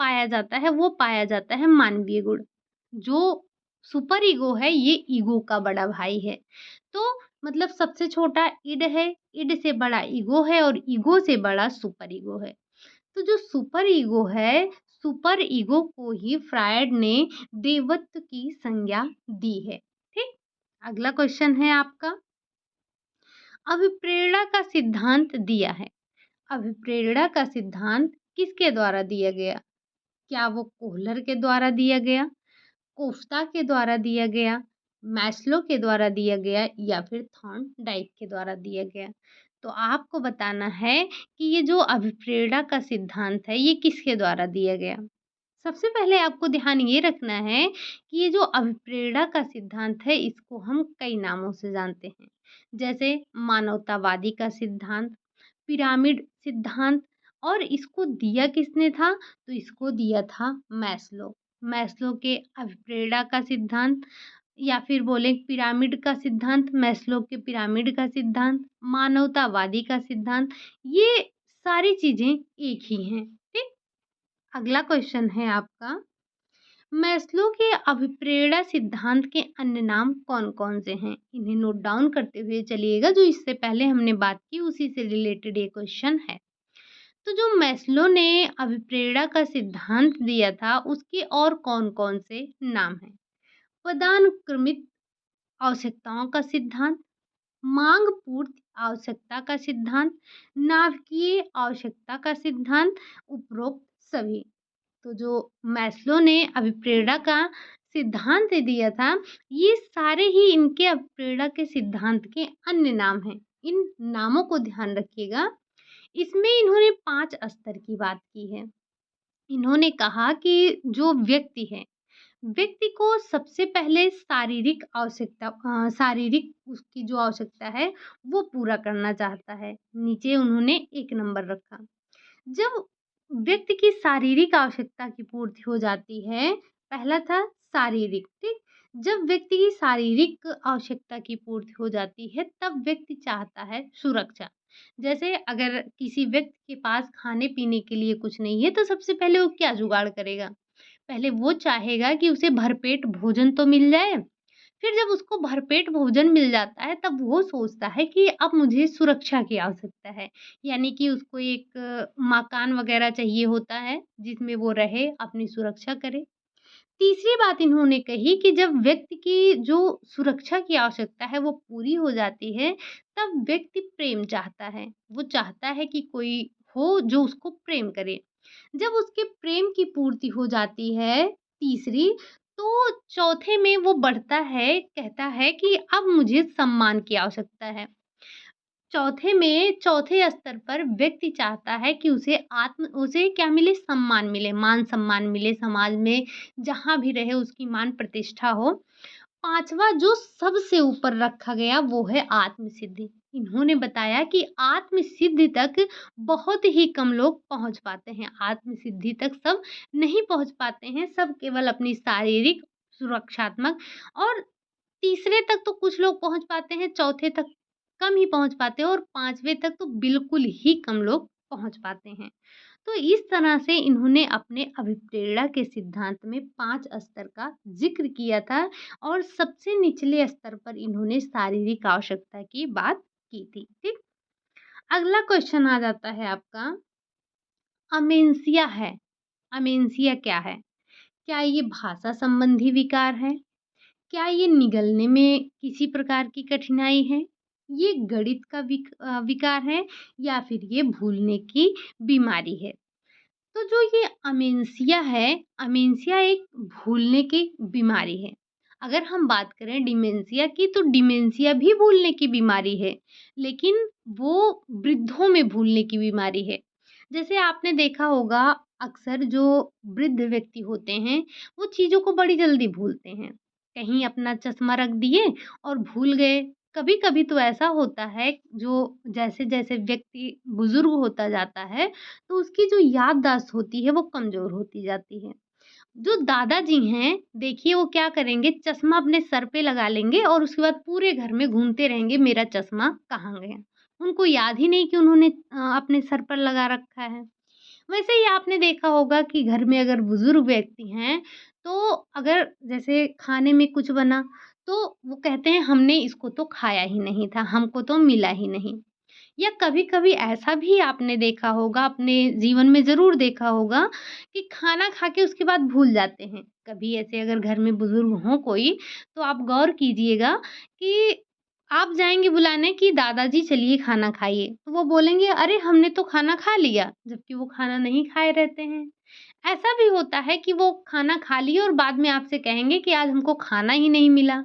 पाया जाता है वो पाया जाता है मानवीय गुण। जो सुपर ईगो है, ये ईगो का बड़ा भाई है। तो मतलब सबसे छोटा इड है, इड से बड़ा ईगो है और ईगो से बड़ा सुपर ईगो है। तो जो सुपर ईगो है, सुपर ईगो को ही फ्रायड ने देवत्व की संज्ञा दी है। ठीक। अगला क्वेश्चन है आपका, अभिप्रेरणा का सिद्धांत दिया है। अभिप्रेरणा का सिद्धांत किसके द्वारा दिया गया? क्या वो कोहलर के द्वारा दिया गया, कोफ्ता के द्वारा दिया गया, मैस्लो के द्वारा दिया गया या फिर थॉर्नडाइक के द्वारा दिया गया? तो आपको बताना है कि ये जो अभिप्रेरणा का सिद्धांत है, ये किसके द्वारा दिया गया? सबसे पहले आपको ध्यान ये रखना है कि ये जो अभिप्रेरणा का सिद्धांत है, इसको हम कई नामों से जानते हैं। जैसे मानवतावादी का सिद्धांत, पिरामिड सिद्धांत, और इसको दिया किसने था? तो इसको दिया था मैस्लो। मैस्लो के अभिप्रेरणा का सिद्धांत, या फिर बोले पिरामिड का सिद्धांत, मैस्लो के पिरामिड का सिद्धांत, मानवतावादी का सिद्धांत, ये सारी चीज़ें एक ही हैं। ठीक। अगला क्वेश्चन है आपका, मैस्लो के अभिप्रेरणा सिद्धांत के अन्य नाम कौन-कौन से हैं? इन्हें नोट डाउन करते हुए चलिएगा, जो इससे पहले हमने बात की उसी से रिलेटेड ये क्वेश्चन है। तो जो मैस्लो ने अभिप्रेरणा का सिद्धांत दिया था, उसके और कौन-कौन से नाम हैं? पदानुक्रमित आवश्यकताओं का सिद्धांत, मांग पूर्ति आवश्यकता का सिद्धांत, नाभिकीय आवश्यकता का सिद्धांत, उपरोक्त सभी। तो जो मैस्लो ने अभिप्रेरणा का सिद्धांत दिया था, ये सारे ही इनके अभिप्रेरणा के सिद्धांत के अन्य नाम हैं। इन नामों को ध्यान रखिएगा। इसमें इन्होंने 5 स्तर की बात की है। इन्होंने कहा कि जो व्यक्ति है, व्यक्ति को सबसे पहले शारीरिक उसकी जो आवश्यकता है, वो पूरा करना चाहता है। नीचे उन्होंने 1 नंबर रखा। जब व्यक्ति की शारीरिक आवश्यकता की पूर्ति हो जाती है, पहला था शारीरिक, ठीक? जब व्यक्ति की शारीरिक आवश्यकता की पूर्ति हो जाती है, तब व्यक्ति चाहता है सुरक्षा। जैसे अगर किसी व्यक्ति के पास खाने-पीने के लिए कुछ नहीं है, तो सबसे पहले वो क्या जुगाड़ करेगा? पहले वो चाहेगा कि उसे भरपेट भोजन तो मिल जाए, फिर जब उसको भरपेट भोजन मिल जाता है, तब वो सोचता है कि अब मुझे सुरक्षा की आवश्यकता है। यानी कि उसको एक मकान वगैरह चाहिए होता है, जिसमें वो रहे, अपनी सुरक्षा करे। तीसरी बात इन्होंने कही कि जब व्यक्ति की जो सुरक्षा की आवश्यकता है, वो पूरी हो जाती है, तब व्यक्ति प्रेम चाहता है। वो चाहता है कि कोई हो जो उसको प्रेम करे। जब उसके प्रेम की पूर्ति हो जाती है, तीसरी, तो चौथे में वो बढ़ता है, कहता है कि अब मुझे सम्मान की आवश्यकता है। चौथे स्तर पर व्यक्ति चाहता है कि उसे क्या मिले? सम्मान मिले, मान-सम्मान मिले समाज में, जहाँ भी रहे उसकी मान प्रतिष्ठा हो। 5वां जो सबसे ऊपर रखा गया वो है आत्मसिद्धि। इन्होंने बताया कि आत्मसिद्धि तक बहुत ही कम लोग पहुँच पाते हैं। आत्मसिद्धि तक सब नहीं पहुँच पाते हैं, सब केवल अपनी शारीरिक, सुरक्षात्मक और तीसरे तक तो कुछ लोग पहुँच पाते हैं, चौथे तक कम ही पहुँच पाते हैं और 5वें तक तो बिल्कुल ही कम लोग पहुँच पाते हैं। तो इस तरह से इन्होंने अपने अभिप्रेरणा के सिद्धांत में 5 स्तर का ज़िक्र किया था और सबसे निचले स्तर पर इन्होंने शारीरिक आवश्यकता की बात की थी, ठीक? अगला क्वेश्चन आ जाता है आपका, अमेंशिया है। अमेंशिया क्या है? क्या ये भाषा संबंधी विकार है? क्या ये निगलने में किसी प्रकार की कठिनाई है? ये गणित का विकार है या फिर ये भूलने की बीमारी है? तो जो ये अमेंशिया है, अमेंशिया एक भूलने की बीमारी है। अगर हम बात करें डिमेंशिया की, तो डिमेंशिया भी भूलने की बीमारी है, लेकिन वो वृद्धों में भूलने की बीमारी है। जैसे आपने देखा होगा, अक्सर जो वृद्ध व्यक्ति होते हैं, वो चीज़ों को बड़ी जल्दी भूलते हैं। कहीं अपना चश्मा रख दिए और भूल गए। कभी-कभी तो ऐसा होता है, जो जैसे-जैसे व्यक्ति बुज़ुर्ग होता जाता है, तो उसकी जो याददाश्त होती है वो कमज़ोर होती जाती है। जो दादाजी हैं, देखिए वो क्या करेंगे, चश्मा अपने सर पे लगा लेंगे और उसके बाद पूरे घर में घूमते रहेंगे, मेरा चश्मा कहाँ गया? उनको याद ही नहीं कि उन्होंने अपने सर पर लगा रखा है। वैसे ही आपने देखा होगा कि घर में अगर बुजुर्ग व्यक्ति हैं, तो अगर जैसे खाने में कुछ बना, तो वो कहते हैं हमने इसको तो खाया ही नहीं था, हमको तो मिला ही नहीं। या कभी-कभी ऐसा भी आपने देखा होगा, अपने जीवन में ज़रूर देखा होगा कि खाना खा के उसके बाद भूल जाते हैं। कभी ऐसे अगर घर में बुजुर्ग हों कोई, तो आप गौर कीजिएगा कि आप जाएँगे बुलाने कि दादाजी चलिए खाना खाइए, तो वो बोलेंगे अरे हमने तो खाना खा लिया, जबकि वो खाना नहीं खाए रहते हैं। ऐसा भी होता है कि वो खाना खा लिए और बाद में आपसे कहेंगे कि आज हमको खाना ही नहीं मिला।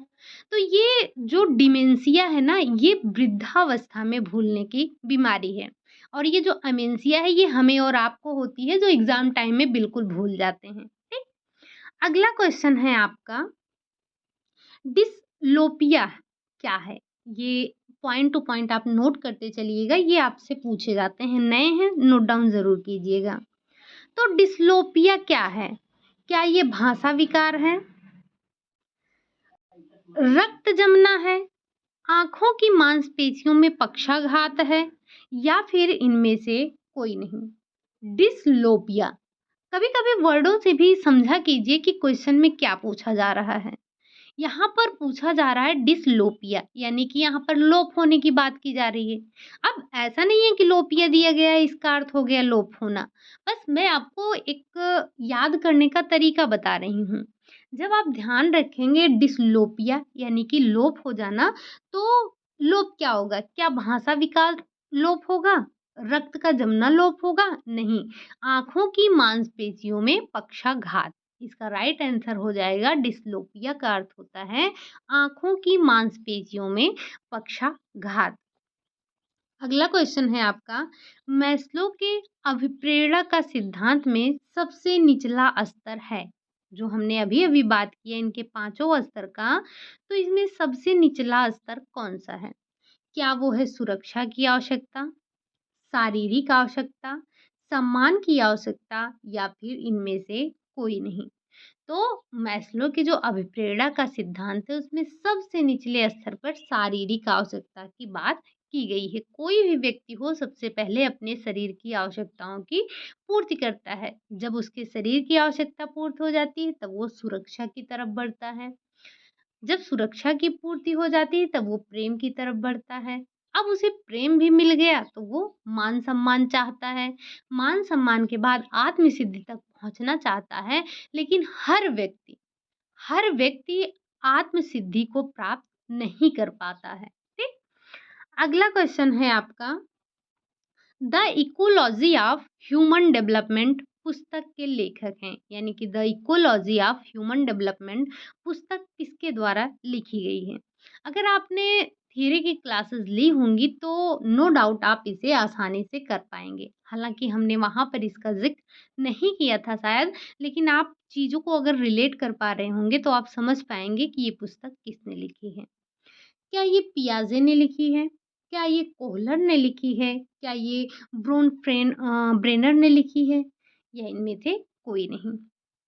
तो ये जो डिमेंशिया है ना, ये वृद्धावस्था में भूलने की बीमारी है। और ये जो अमेंशिया है, ये हमें और आपको होती है, जो एग्ज़ाम टाइम में बिल्कुल भूल जाते हैं। ठीक? अगला क्वेश्चन है आपका, डिसलोपिया क्या है? ये पॉइंट टू पॉइंट आप नोट करते चलिएगा, ये आपसे पूछे जाते हैं, नए हैं, नोट डाउन ज़रूर कीजिएगा। तो डिसलोपिया क्या है? क्या ये भाषा विकार है? रक्त जमना है? आँखों की मांसपेशियों में पक्षाघात है या फिर इनमें से कोई नहीं? डिसलोपिया, कभी-कभी वर्डों से भी समझा कीजिए कि क्वेश्चन में क्या पूछा जा रहा है। यहाँ पर पूछा जा रहा है डिसलोपिया, यानी कि यहाँ पर लोप होने की बात की जा रही है। अब ऐसा नहीं है कि लोपिया दिया गया है इसका अर्थ हो गया लोप होना। बस मैं आपको एक याद करने का तरीका बता रही हूँ। जब आप ध्यान रखेंगे डिसलोपिया यानी कि लोप हो जाना, तो लोप क्या होगा? क्या भाषा विकार लोप होगा? रक्त का जमना लोप होगा? नहीं। आँखों की मांसपेशियों में पक्षाघात, इसका राइट आंसर हो जाएगा डिस्लोपिया का अर्थ होता है आँखों की मांसपेशियों में पक्षाघात। अगला क्वेश्चन है आपका, मैस्लो के अभिप्रेरणा का सिद्धांत में सबसे निचला स्तर है, जो हमने अभी-अभी बात की है इनके पाँचों स्तर का, तो इसमें सबसे निचला स्तर कौन-सा है? क्या वो है सुरक्षा की आवश्यकता, शारीरिक आवश्यकता, सम्मान की आवश्यकता या फिर इनमें से कोई नहीं। तो मैस्लो के जो अभिप्रेरणा का सिद्धांत है उसमें सबसे निचले स्तर पर शारीरिक आवश्यकता की बात की गई है। कोई भी व्यक्ति हो सबसे पहले अपने शरीर की आवश्यकताओं की पूर्ति करता है। जब उसके शरीर की आवश्यकता पूर्ति हो जाती है तब वो सुरक्षा की तरफ बढ़ता है। जब सुरक्षा की पूर्ति हो जाती है तब वो प्रेम की तरफ बढ़ता है। अब उसे प्रेम भी मिल गया तो वो मान सम्मान चाहता है। मान सम्मान के बाद आत्म सिद्धि तक पहुंचना चाहता है। लेकिन हर व्यक्ति आत्म सिद्धि को प्राप्त नहीं कर पाता है। ठीक। अगला क्वेश्चन है आपका, the ecology of human development पुस्तक के लेखक हैं, यानी कि the ecology of human development पुस्तक किसके द्वारा लिखी गई है। अगर आपने थियरी की क्लासेस ली होंगी तो नो डाउट आप इसे आसानी से कर पाएंगे। हालांकि हमने वहाँ पर इसका जिक्र नहीं किया था शायद, लेकिन आप चीज़ों को अगर रिलेट कर पा रहे होंगे तो आप समझ पाएंगे कि ये पुस्तक किसने लिखी है। क्या ये पियाजे ने लिखी है? क्या ये कोहलर ने लिखी है? क्या ये ब्रेनर ने लिखी है? या इनमें से कोई नहीं?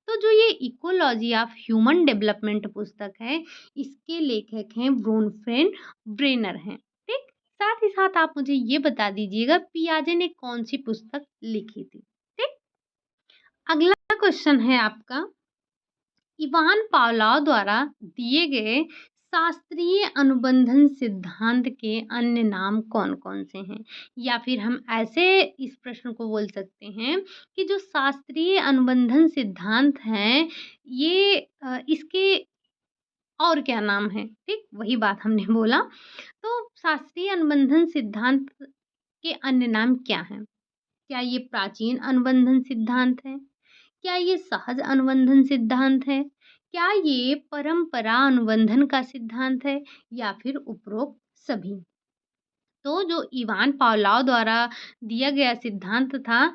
तो जो ये इकोलॉजी ऑफ ह्यूमन डेवलपमेंट पुस्तक है, इसके लेखक हैं ब्रोनफ्रेंड ब्रेनर हैं। ठीक। साथ ही साथ आप मुझे ये बता दीजिएगा पियाजे ने कौन सी पुस्तक लिखी थी। ठीक। अगला क्वेश्चन है आपका, इवान पावलोव द्वारा दिए गए शास्त्रीय अनुबंधन सिद्धांत के अन्य नाम कौन-कौन से हैं? या फिर हम ऐसे इस प्रश्न को बोल सकते हैं कि जो शास्त्रीय अनुबंधन सिद्धांत हैं, ये इसके और क्या नाम हैं? ठीक, वही बात हमने बोला। तो शास्त्रीय अनुबंधन सिद्धांत के अन्य नाम क्या हैं? क्या ये प्राचीन अनुबंधन सिद्धांत है? क्या ये सहज अनुबंधन सिद्धांत है? क्या ये परंपरा अनुबंधन का सिद्धांत है या फिर उपरोक्त सभी? तो जो इवान पावलोव द्वारा दिया गया सिद्धांत था,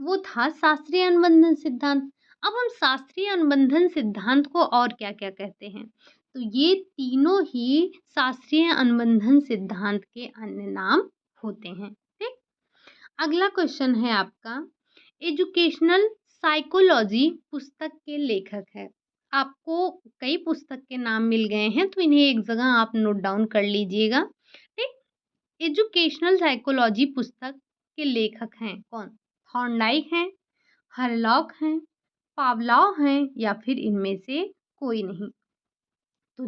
वो था शास्त्रीय अनुबंधन सिद्धांत। अब हम शास्त्रीय अनुबंधन सिद्धांत को और क्या-क्या कहते हैं? तो ये तीनों ही शास्त्रीय अनुबंधन सिद्धांत के अन्य नाम होते हैं। ठीक? अगला क्वेश्चन है आपका, एजुकेशनल साइकोलॉजी पुस्तक के लेखक है। आपको कई पुस्तक के नाम मिल गए हैं तो इन्हें एक जगह आप नोट डाउन कर लीजिएगा। ठीक। एजुकेशनल साइकोलॉजी पुस्तक के लेखक हैं कौन? थॉर्नडाइक हैं, हरलॉक हैं, पावलोव हैं या फिर इनमें से कोई नहीं। तो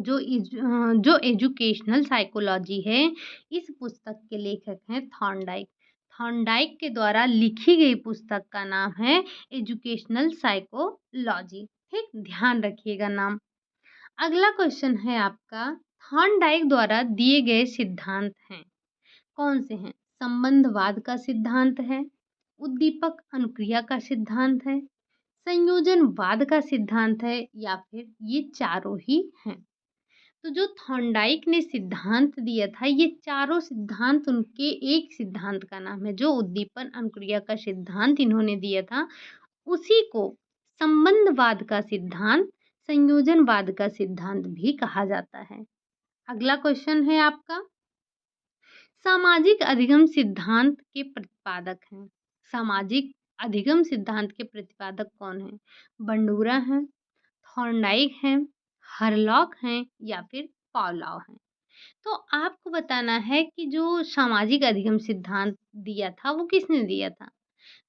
जो एजुकेशनल साइकोलॉजी है, इस पुस्तक के लेखक हैं थॉर्नडाइक। थॉर्नडाइक के द्वारा लिखी गई पुस्तक का नाम है एजुकेशनल साइकोलॉजी। ठीक, ध्यान रखिएगा नाम। अगला क्वेश्चन है आपका, थॉर्नडाइक द्वारा दिए गए सिद्धांत हैं कौन से हैं? संबंधवाद का सिद्धांत है, उद्दीपक अनुक्रिया का सिद्धांत है, संयोजनवाद का सिद्धांत है या फिर ये चारों ही हैं। तो जो थॉर्नडाइक ने सिद्धांत दिया था, ये चारों सिद्धांत उनके एक सिद्धांत का नाम है। जो उद्दीपन अनुक्रिया का सिद्धांत इन्होंने दिया था, उसी को संबंधवाद का सिद्धांत, संयोजनवाद का सिद्धांत भी कहा जाता है। अगला क्वेश्चन है आपका, सामाजिक अधिगम सिद्धांत के प्रतिपादक हैं। सामाजिक अधिगम सिद्धांत के प्रतिपादक कौन हैं? बंडूरा हैं, थॉर्नडाइक हैं, हरलॉक हैं या फिर पावलोव हैं। तो आपको बताना है कि जो सामाजिक अधिगम सिद्धांत दिया था वो किसने दिया था?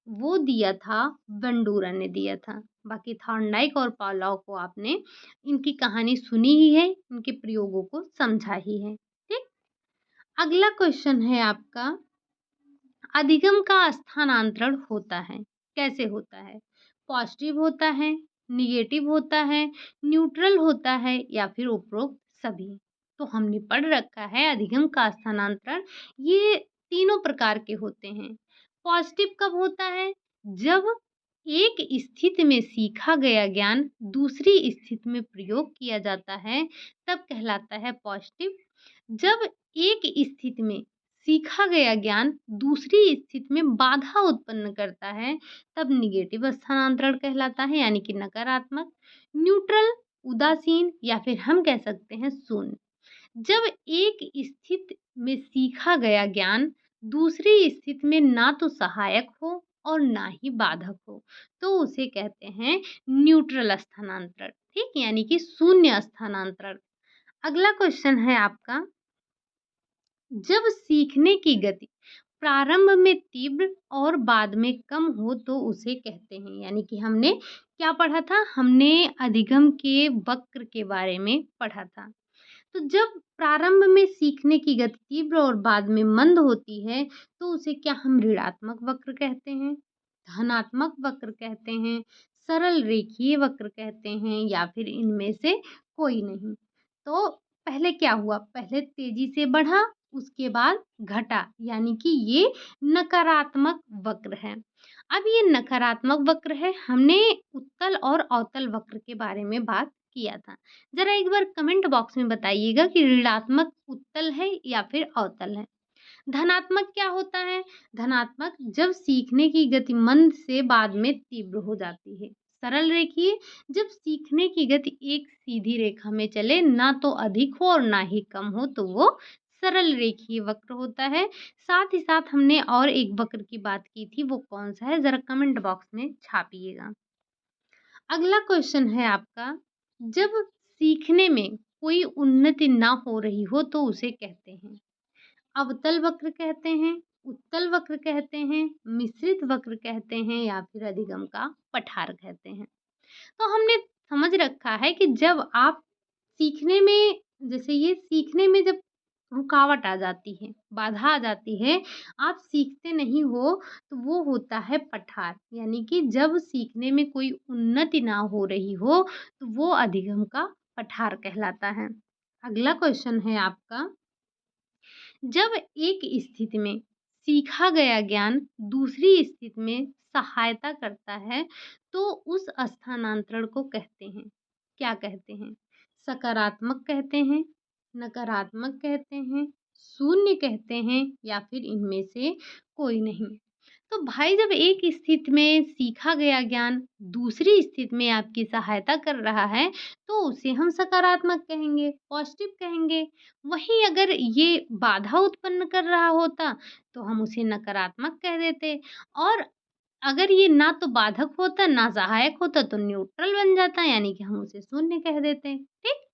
वो दिया था बंडूरा ने दिया था। बाकी थॉर्नडाइक और पावलोव को आपने इनकी कहानी सुनी ही है, इनके प्रयोगों को समझा ही है। ठीक। अगला क्वेश्चन है आपका, अधिगम का स्थानांतरण होता है, कैसे होता है? पॉजिटिव होता है, निगेटिव होता है, न्यूट्रल होता है या फिर उपरोक्त सभी? तो हमने पढ़ रखा है अधिगम का स्थानांतरण ये तीनों प्रकार के होते हैं। पॉजिटिव कब होता है? जब एक स्थिति में सीखा गया ज्ञान दूसरी स्थिति में प्रयोग किया जाता है तब कहलाता है पॉजिटिव। जब एक स्थिति में सीखा गया ज्ञान दूसरी स्थिति में बाधा उत्पन्न करता है तब निगेटिव स्थानांतरण कहलाता है, यानी कि नकारात्मक। न्यूट्रल, उदासीन या फिर हम कह सकते हैं शून्य। जब एक स्थिति में सीखा गया ज्ञान दूसरी स्थिति में ना तो सहायक हो और ना ही बाधक हो, तो उसे कहते हैं न्यूट्रल स्थानांतरण। ठीक, यानी कि शून्य स्थानांतरण। अगला क्वेश्चन है आपका, जब सीखने की गति प्रारंभ में तीव्र और बाद में कम हो तो उसे कहते हैं, यानी कि हमने क्या पढ़ा था, हमने अधिगम के वक्र के बारे में पढ़ा था। तो जब प्रारंभ में सीखने की गति तीव्र और बाद में मंद होती है तो उसे क्या हम ऋणात्मक वक्र कहते हैं, धनात्मक वक्र कहते हैं, सरल रेखीय वक्र कहते हैं, या फिर इनमें से कोई नहीं। तो पहले क्या हुआ, पहले तेजी से बढ़ा, उसके बाद घटा, यानी कि ये नकारात्मक वक्र है। अब ये नकारात्मक वक्र है, हमने उत्तल और अवतल वक्र के बारे में बात किया था। ज़रा एक बार कमेंट बॉक्स में बताइएगा कि ऋणात्मक उत्तल है या फिर अवतल है। धनात्मक क्या होता है? धनात्मक जब सीखने की गति मंद से बाद में तीव्र हो जाती है। सरल रेखीय जब सीखने की गति एक सीधी रेखा में चले, ना तो अधिक हो और ना ही कम हो, तो वो सरल रेखीय वक्र होता है। साथ ही साथ हमने और एक वक्र की बात की थी, वो कौन सा है? ज़रा कमेंट बॉक्स में छापिएगा। अगला क्वेश्चन है आपका, जब सीखने में कोई उन्नति ना हो रही हो तो उसे कहते हैं अवतल वक्र कहते हैं, उत्तल वक्र कहते हैं, मिश्रित वक्र कहते हैं, या फिर अधिगम का पठार कहते हैं। तो हमने समझ रखा है कि जब आप सीखने में, जैसे ये सीखने में जब रुकावट आ जाती है, बाधा आ जाती है, आप सीखते नहीं हो, तो वो होता है पठार, यानी कि जब सीखने में कोई उन्नति ना हो रही हो तो वो अधिगम का पठार कहलाता है। अगला क्वेश्चन है आपका, जब एक स्थिति में सीखा गया ज्ञान दूसरी स्थिति में सहायता करता है तो उस स्थानांतरण को कहते हैं, क्या कहते हैं? सकारात्मक कहते हैं, नकारात्मक कहते हैं, शून्य कहते हैं, या फिर इनमें से कोई नहीं। तो भाई जब एक स्थिति में सीखा गया ज्ञान दूसरी स्थिति में आपकी सहायता कर रहा है तो उसे हम सकारात्मक कहेंगे, पॉजिटिव कहेंगे। वहीं अगर ये बाधा उत्पन्न कर रहा होता तो हम उसे नकारात्मक कह देते, और अगर ये ना तो बाधक होता ना सहायक होता तो न्यूट्रल बन जाता, यानी कि हम उसे शून्य कह देते। ठीक,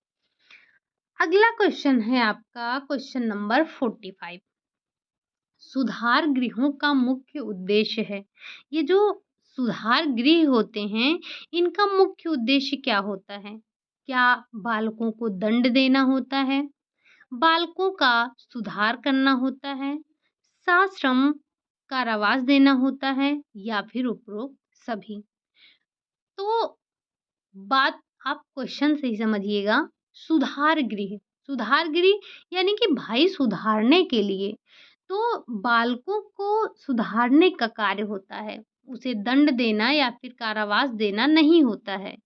अगला क्वेश्चन है आपका क्वेश्चन नंबर 45, सुधार गृहों का मुख्य उद्देश्य है। ये जो सुधार गृह होते हैं, इनका मुख्य उद्देश्य क्या होता है? क्या बालकों को दंड देना होता है? बालकों का सुधार करना होता है? साश्रम कारावास देना होता है, या फिर उपरोक्त सभी? तो बात आप क्वेश्चन से ही समझिएगा। सुधार गृह, सुधार गृह यानी कि भाई सुधारने के लिए, तो बालकों को सुधारने का कार्य होता है, उसे दंड देना या फिर कारावास देना नहीं होता है।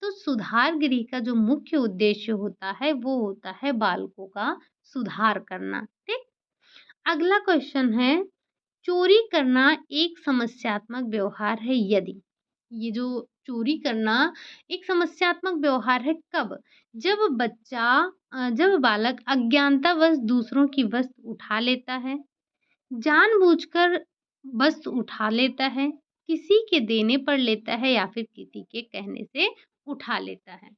तो सुधार गृह का जो मुख्य उद्देश्य होता है वो होता है बालकों का सुधार करना। ठीक, अगला क्वेश्चन है, चोरी करना एक समस्यात्मक व्यवहार है यदि, ये जो चोरी करना एक समस्यात्मक व्यवहार है कब? जब जब बालक अज्ञानतावश दूसरों की वस्तु उठा लेता है, जानबूझकर वस्तु उठा लेता है, किसी के देने पर लेता है, या फिर किसी के कहने से उठा लेता है।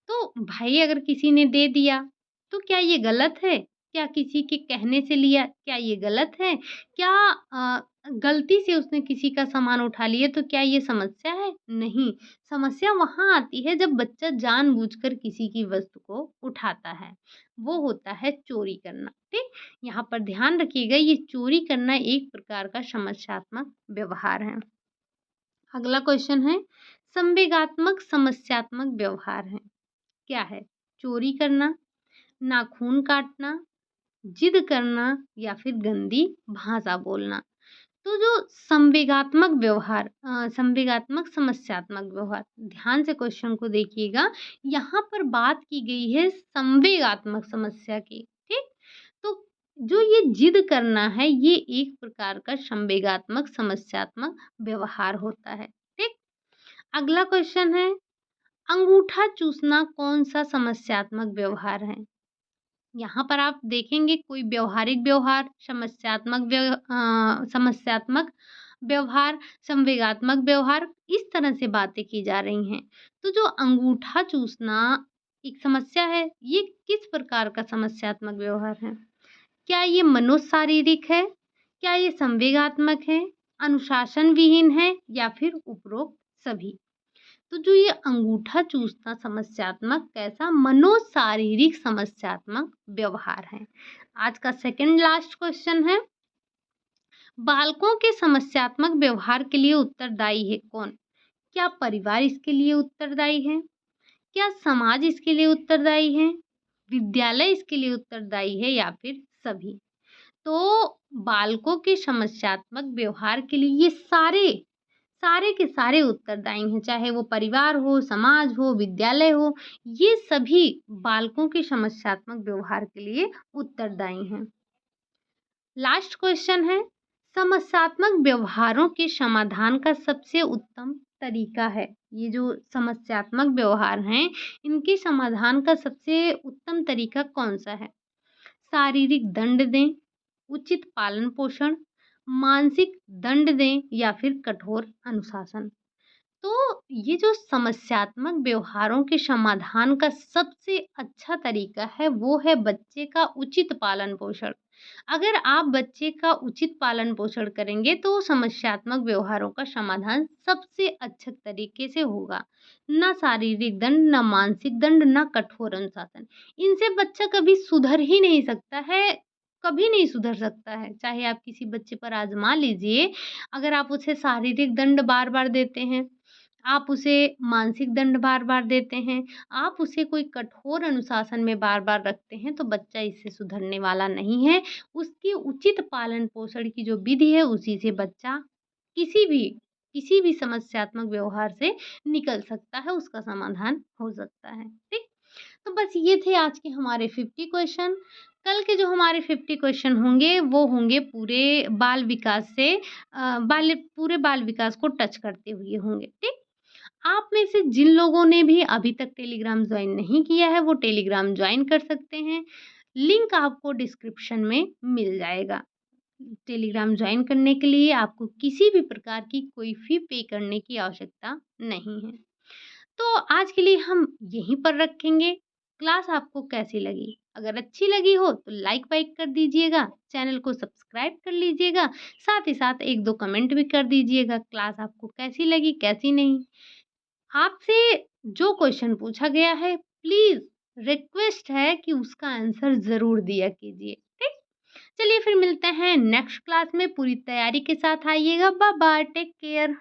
तो भाई अगर किसी ने दे दिया तो क्या ये गलत है? क्या किसी के कहने से लिया, क्या ये गलत है? क्या गलती से उसने किसी का सामान उठा लिया तो क्या ये समस्या है? नहीं, समस्या वहाँ आती है जब बच्चा जानबूझकर किसी की वस्तु को उठाता है, वो होता है चोरी करना। ठीक, यहाँ पर ध्यान रखिएगा, ये चोरी करना एक प्रकार का समस्यात्मक व्यवहार है। अगला क्वेश्चन है, संवेगात्मक समस्यात्मक व्यवहार है, क्या है? चोरी करना, नाखून काटना, जिद करना, या फिर गंदी भाषा बोलना। तो जो संवेगात्मक समस्यात्मक व्यवहार, ध्यान से क्वेश्चन को देखिएगा, यहाँ पर बात की गई है संवेगात्मक समस्या की। ठीक, तो जो ये जिद करना है ये एक प्रकार का संवेगात्मक समस्यात्मक व्यवहार होता है। ठीक, अगला क्वेश्चन है, अंगूठा चूसना कौन सा समस्यात्मक व्यवहार है? यहाँ पर आप देखेंगे कोई व्यवहारिक व्यवहार, समस्यात्मक व्यवहार, संवेगात्मक व्यवहार, इस तरह से बातें की जा रही हैं। तो जो अंगूठा चूसना एक समस्या है, ये किस प्रकार का समस्यात्मक व्यवहार है? क्या ये मनोशारीरिक है? क्या ये संवेगात्मक है? अनुशासन विहीन है या फिर उपरोक्त सभी? तो जो ये अंगूठा चूसना समस्यात्मक कैसा मनोशारीरिक समस्यात्मक व्यवहार है। आज का सेकंड लास्ट क्वेश्चन है, बालकों के समस्यात्मक व्यवहार के लिए उत्तरदायी है कौन? क्या परिवार इसके लिए उत्तरदायी है? क्या समाज इसके लिए उत्तरदायी है? विद्यालय इसके लिए उत्तरदायी है या फिर सभी? तो बालकों के समस्यात्मक व्यवहार के लिए ये सारे के सारे उत्तरदायी हैं, चाहे वो परिवार हो, समाज हो, विद्यालय हो, ये सभी बालकों के समस्यात्मक व्यवहार के लिए उत्तरदायी हैं। लास्ट क्वेश्चन है, समस्यात्मक व्यवहारों के समाधान का सबसे उत्तम तरीका है। ये जो समस्यात्मक व्यवहार हैं, इनके समाधान का सबसे उत्तम तरीका कौन-सा है? शारीरिक दंड दें, उचित पालन-पोषण, मानसिक दंड दें या फिर कठोर अनुशासन। तो ये जो समस्यात्मक व्यवहारों के समाधान का सबसे अच्छा तरीका है, वो है बच्चे का उचित पालन-पोषण। अगर आप बच्चे का उचित पालन-पोषण करेंगे, तो समस्यात्मक व्यवहारों का समाधान सबसे अच्छे तरीके से होगा। ना शारीरिक दंड, ना मानसिक दंड, ना कठोर अनुशासन। इनसे बच्चा कभी सुधर ही नहीं सकता है, कभी नहीं सुधर सकता है। चाहे आप किसी बच्चे पर आज़मा लीजिए, अगर आप उसे शारीरिक दंड बार-बार देते हैं, आप उसे मानसिक दंड बार-बार देते हैं, आप उसे कोई कठोर अनुशासन में बार-बार रखते हैं, तो बच्चा इससे सुधरने वाला नहीं है। उसकी उचित पालन-पोषण की जो विधि है, उसी से बच्चा किसी भी किसी भी समस्यात्मक व्यवहार से निकल सकता है, उसका समाधान हो सकता है। ठीक? तो बस ये थे आज के हमारे 50 क्वेश्चन। कल के जो हमारे 50 क्वेश्चन होंगे, वो होंगे पूरे बाल विकास से पूरे बाल विकास को टच करते हुए होंगे। ठीक? आप में से जिन लोगों ने भी अभी तक टेलीग्राम ज्वाइन नहीं किया है, वो टेलीग्राम ज्वाइन कर सकते हैं। लिंक आपको डिस्क्रिप्शन में मिल जाएगा। टेलीग्राम ज्वाइन करने के लिए आपको किसी भी प्रकार की कोई फ़ी पे करने की आवश्यकता नहीं है। तो आज के लिए हम यहीं पर रखेंगे। क्लास आपको कैसी लगी? अगर अच्छी लगी हो तो लाइक वाइक कर दीजिएगा, चैनल को सब्सक्राइब कर लीजिएगा, साथ ही साथ 1-2 कमेंट भी कर दीजिएगा, क्लास आपको कैसी लगी, कैसी नहीं। आपसे जो क्वेश्चन पूछा गया है, प्लीज़ रिक्वेस्ट है कि उसका आंसर ज़रूर दिया कीजिए, ठीक? चलिए फिर मिलते हैं नेक्स्ट क्लास में, पूरी तैयारी के साथ आइएगा। Bye bye, take care.